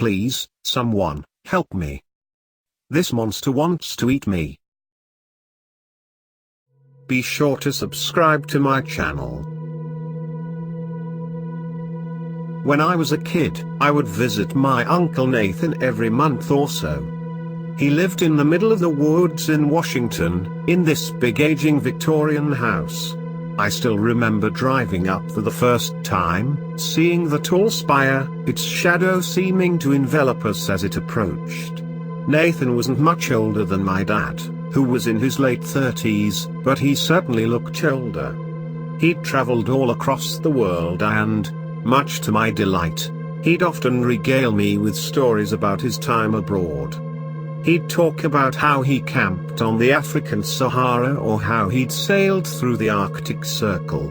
Please, someone, help me. This monster wants to eat me. Be sure to subscribe to my channel. When I was a kid, I would visit my Uncle Nathan every month or so. He lived in the middle of the woods in Washington, in this big aging Victorian house. I still remember driving up for the first time, seeing the tall spire, its shadow seeming to envelop us as it approached. Nathan wasn't much older than my dad, who was in his late 30s, but he certainly looked older. He'd traveled all across the world and, much to my delight, he'd often regale me with stories about his time abroad. He'd talk about how he camped on the African Sahara or how he'd sailed through the Arctic Circle.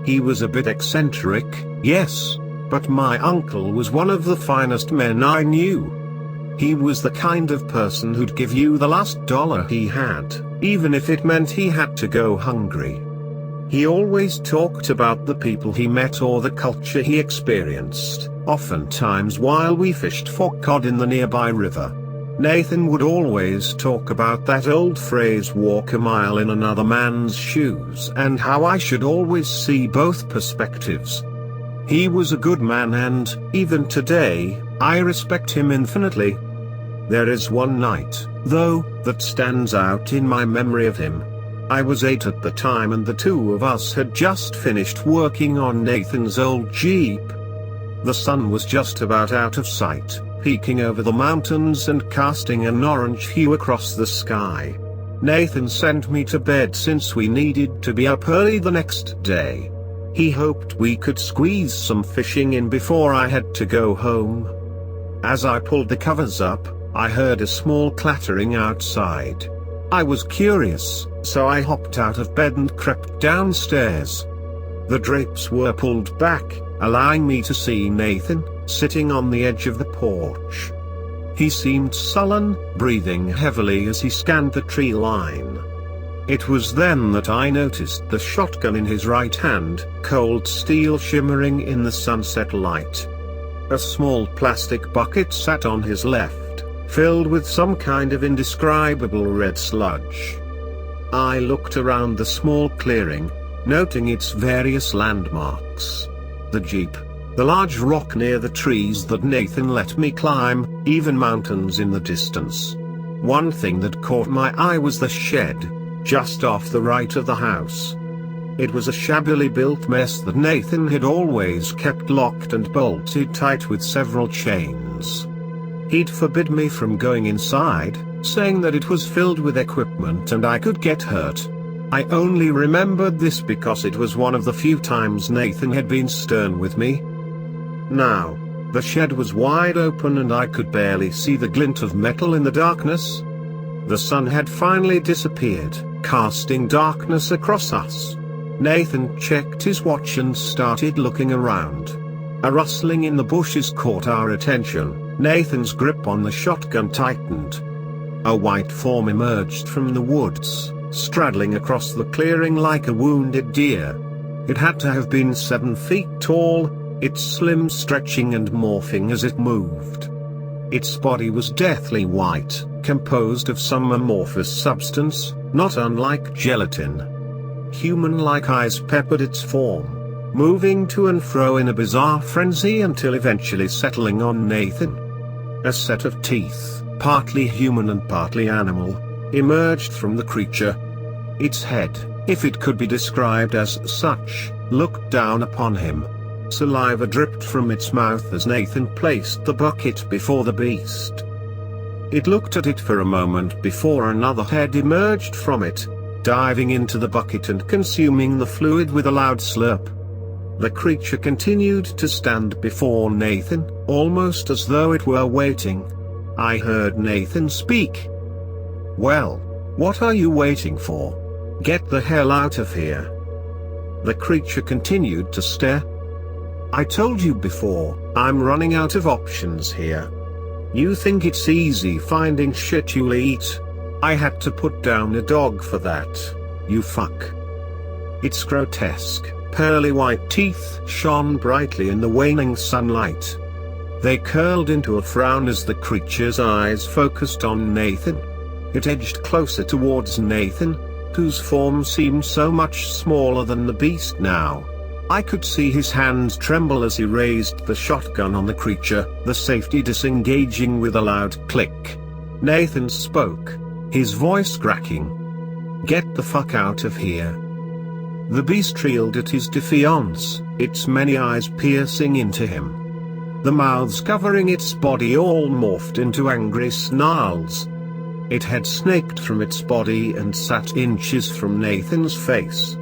He was a bit eccentric, yes, but my uncle was one of the finest men I knew. He was the kind of person who'd give you the last dollar he had, even if it meant he had to go hungry. He always talked about the people he met or the culture he experienced, oftentimes while we fished for cod in the nearby river. Nathan would always talk about that old phrase, walk a mile in another man's shoes, and how I should always see both perspectives. He was a good man and, even today, I respect him infinitely. There is one night, though, that stands out in my memory of him. I was 8 at the time and the two of us had just finished working on Nathan's old Jeep. The sun was just about out of sight, peeking over the mountains and casting an orange hue across the sky. Nathan sent me to bed since we needed to be up early the next day. He hoped we could squeeze some fishing in before I had to go home. As I pulled the covers up, I heard a small clattering outside. I was curious, so I hopped out of bed and crept downstairs. The drapes were pulled back, allowing me to see Nathan, sitting on the edge of the porch. He seemed sullen, breathing heavily as he scanned the tree line. It was then that I noticed the shotgun in his right hand, cold steel shimmering in the sunset light. A small plastic bucket sat on his left, filled with some kind of indescribable red sludge. I looked around the small clearing, noting its various landmarks. The Jeep, the large rock near the trees that Nathan let me climb, even mountains in the distance. One thing that caught my eye was the shed, just off the right of the house. It was a shabbily built mess that Nathan had always kept locked and bolted tight with several chains. He'd forbid me from going inside, saying that it was filled with equipment and I could get hurt. I only remembered this because it was one of the few times Nathan had been stern with me. Now, the shed was wide open and I could barely see the glint of metal in the darkness. The sun had finally disappeared, casting darkness across us. Nathan checked his watch and started looking around. A rustling in the bushes caught our attention. Nathan's grip on the shotgun tightened. A white form emerged from the woods, straddling across the clearing like a wounded deer. It had to have been 7 feet tall, its limbs stretching and morphing as it moved. Its body was deathly white, composed of some amorphous substance, not unlike gelatin. Human-like eyes peppered its form, moving to and fro in a bizarre frenzy until eventually settling on Nathan. A set of teeth, partly human and partly animal, emerged from the creature. Its head, if it could be described as such, looked down upon him. Saliva dripped from its mouth as Nathan placed the bucket before the beast. It looked at it for a moment before another head emerged from it, diving into the bucket and consuming the fluid with a loud slurp. The creature continued to stand before Nathan, almost as though it were waiting. I heard Nathan speak. "Well, what are you waiting for? Get the hell out of here." The creature continued to stare. "I told you before, I'm running out of options here. You think it's easy finding shit you'll eat? I had to put down a dog for that, you fuck." Its grotesque, pearly white teeth shone brightly in the waning sunlight. They curled into a frown as the creature's eyes focused on Nathan. It edged closer towards Nathan, whose form seemed so much smaller than the beast now. I could see his hands tremble as he raised the shotgun on the creature, the safety disengaging with a loud click. Nathan spoke, his voice cracking. "Get the fuck out of here." The beast reeled at his defiance, its many eyes piercing into him. The mouths covering its body all morphed into angry snarls. It had snaked from its body and sat inches from Nathan's face.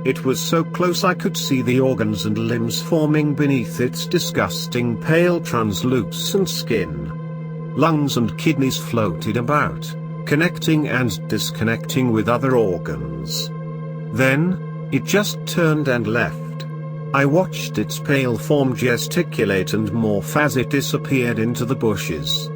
It was so close I could see the organs and limbs forming beneath its disgusting pale translucent skin. Lungs and kidneys floated about, connecting and disconnecting with other organs. Then, it just turned and left. I watched its pale form gesticulate and morph as it disappeared into the bushes.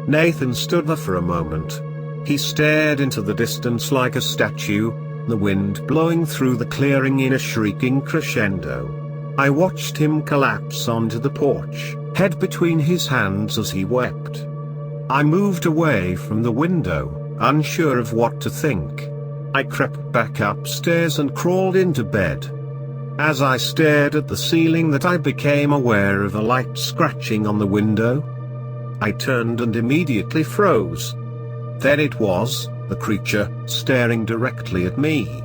Nathan stood there for a moment. He stared into the distance like a statue, the wind blowing through the clearing in a shrieking crescendo. I watched him collapse onto the porch, head between his hands as he wept. I moved away from the window, unsure of what to think. I crept back upstairs and crawled into bed. As I stared at the ceiling that I became aware of a light scratching on the window. I turned and immediately froze. There it was, the creature, staring directly at me.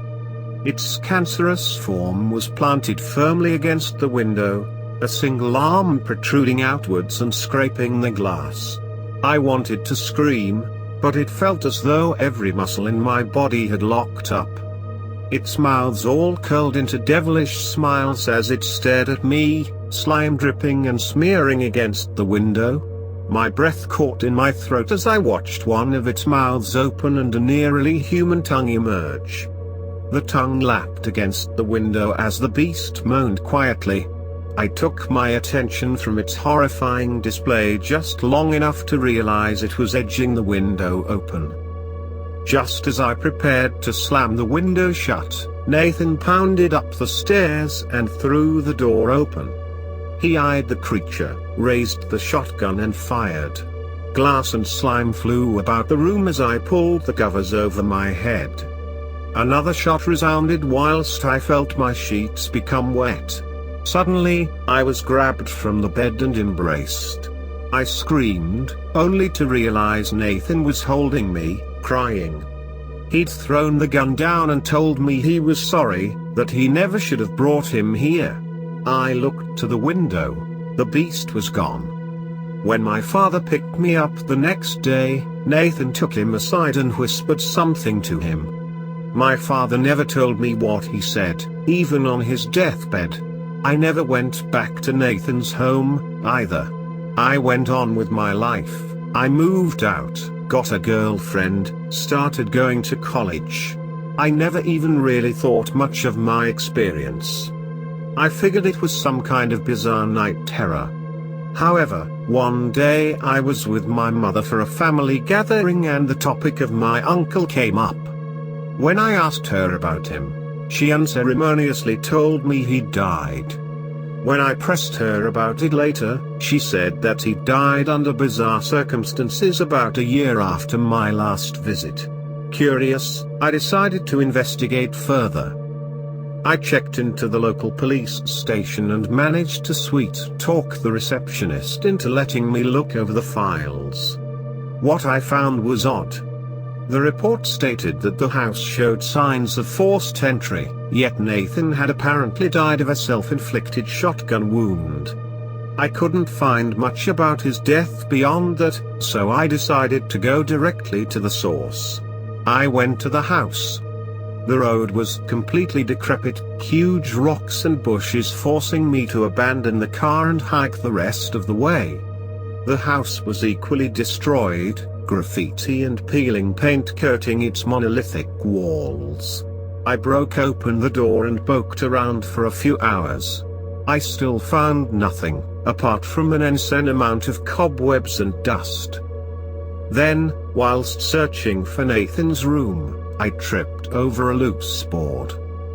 Its cancerous form was planted firmly against the window, a single arm protruding outwards and scraping the glass. I wanted to scream, but it felt as though every muscle in my body had locked up. Its mouths all curled into devilish smiles as it stared at me, slime dripping and smearing against the window. My breath caught in my throat as I watched one of its mouths open and a nearly human tongue emerge. The tongue lapped against the window as the beast moaned quietly. I took my attention from its horrifying display just long enough to realize it was edging the window open. Just as I prepared to slam the window shut, Nathan pounded up the stairs and threw the door open. He eyed the creature, raised the shotgun and fired. Glass and slime flew about the room as I pulled the covers over my head. Another shot resounded whilst I felt my sheets become wet. Suddenly, I was grabbed from the bed and embraced. I screamed, only to realize Nathan was holding me, crying. He'd thrown the gun down and told me he was sorry, that he never should have brought him here. I looked to the window. The beast was gone. When my father picked me up the next day, Nathan took him aside and whispered something to him. My father never told me what he said, even on his deathbed. I never went back to Nathan's home, either. I went on with my life. I moved out, got a girlfriend, started going to college. I never even really thought much of my experience. I figured it was some kind of bizarre night terror. However, one day I was with my mother for a family gathering and the topic of my uncle came up. When I asked her about him, she unceremoniously told me he'd died. When I pressed her about it later, she said that he died under bizarre circumstances about a year after my last visit. Curious, I decided to investigate further. I checked into the local police station and managed to sweet-talk the receptionist into letting me look over the files. What I found was odd. The report stated that the house showed signs of forced entry, yet Nathan had apparently died of a self-inflicted shotgun wound. I couldn't find much about his death beyond that, so I decided to go directly to the source. I went to the house. The road was completely decrepit, huge rocks and bushes forcing me to abandon the car and hike the rest of the way. The house was equally destroyed, graffiti and peeling paint coating its monolithic walls. I broke open the door and poked around for a few hours. I still found nothing, apart from an insane amount of cobwebs and dust. Then, whilst searching for Nathan's room, I tripped over a loose board.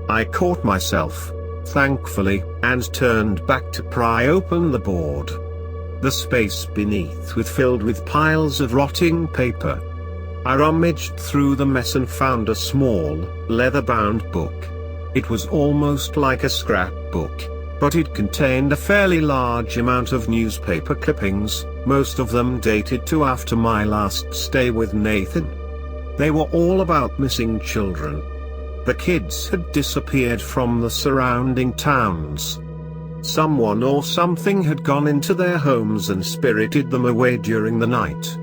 I caught myself, thankfully, and turned back to pry open the board. the space beneath was filled with piles of rotting paper. I rummaged through the mess and found a small, leather-bound book. It was almost like a scrapbook, but it contained a fairly large amount of newspaper clippings, most of them dated to after my last stay with Nathan. They were all about missing children. The kids had disappeared from the surrounding towns. Someone or something had gone into their homes and spirited them away during the night.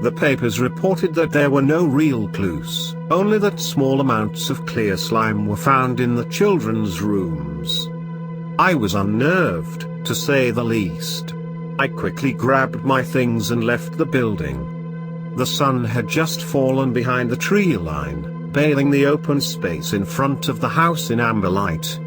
The papers reported that there were no real clues, only that small amounts of clear slime were found in the children's rooms. I was unnerved, to say the least. I quickly grabbed my things and left the building. The sun had just fallen behind the tree line, bathing the open space in front of the house in amber light.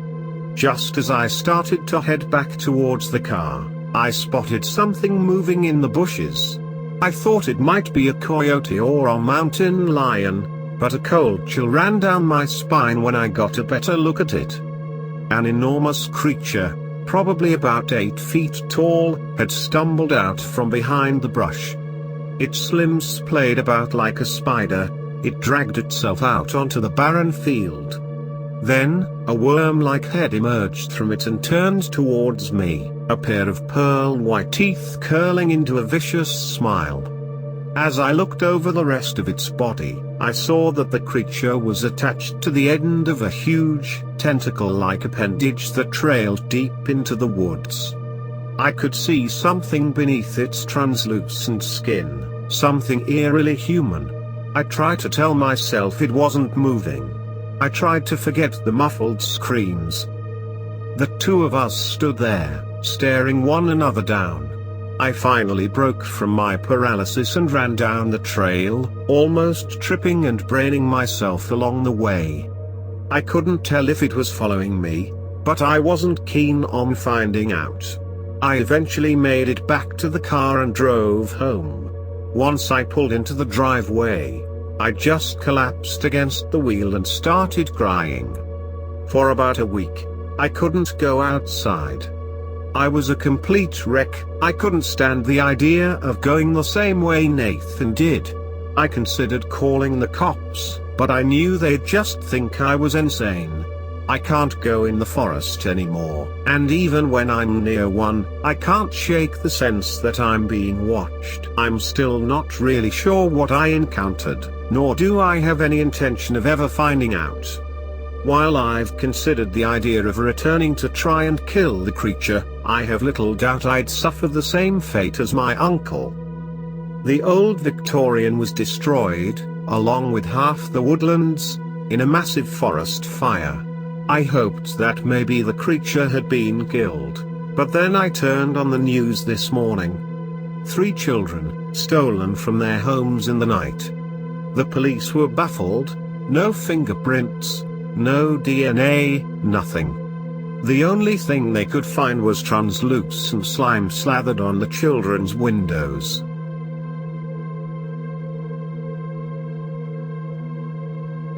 Just as I started to head back towards the car, I spotted something moving in the bushes. I thought it might be a coyote or a mountain lion, but a cold chill ran down my spine when I got a better look at it. An enormous creature, probably about 8 feet tall, had stumbled out from behind the brush. Its limbs splayed about like a spider. It dragged itself out onto the barren field. Then, a worm-like head emerged from it and turned towards me, a pair of pearl-white teeth curling into a vicious smile. As I looked over the rest of its body, I saw that the creature was attached to the end of a huge, tentacle-like appendage that trailed deep into the woods. I could see something beneath its translucent skin, something eerily human. I tried to tell myself it wasn't moving. I tried to forget the muffled screams. The two of us stood there, staring one another down. I finally broke from my paralysis and ran down the trail, almost tripping and braining myself along the way. I couldn't tell if it was following me, but I wasn't keen on finding out. I eventually made it back to the car and drove home. Once I pulled into the driveway, I just collapsed against the wheel and started crying. For about a week, I couldn't go outside. I was a complete wreck. I couldn't stand the idea of going the same way Nathan did. I considered calling the cops, but I knew they'd just think I was insane. I can't go in the forest anymore, and even when I'm near one, I can't shake the sense that I'm being watched. I'm still not really sure what I encountered, nor do I have any intention of ever finding out. While I've considered the idea of returning to try and kill the creature, I have little doubt I'd suffer the same fate as my uncle. The old Victorian was destroyed, along with half the woodlands, in a massive forest fire. I hoped that maybe the creature had been killed, but then I turned on the news this morning. 3 children, stolen from their homes in the night. The police were baffled. No fingerprints, no DNA, nothing. The only thing they could find was translucent slime slathered on the children's windows.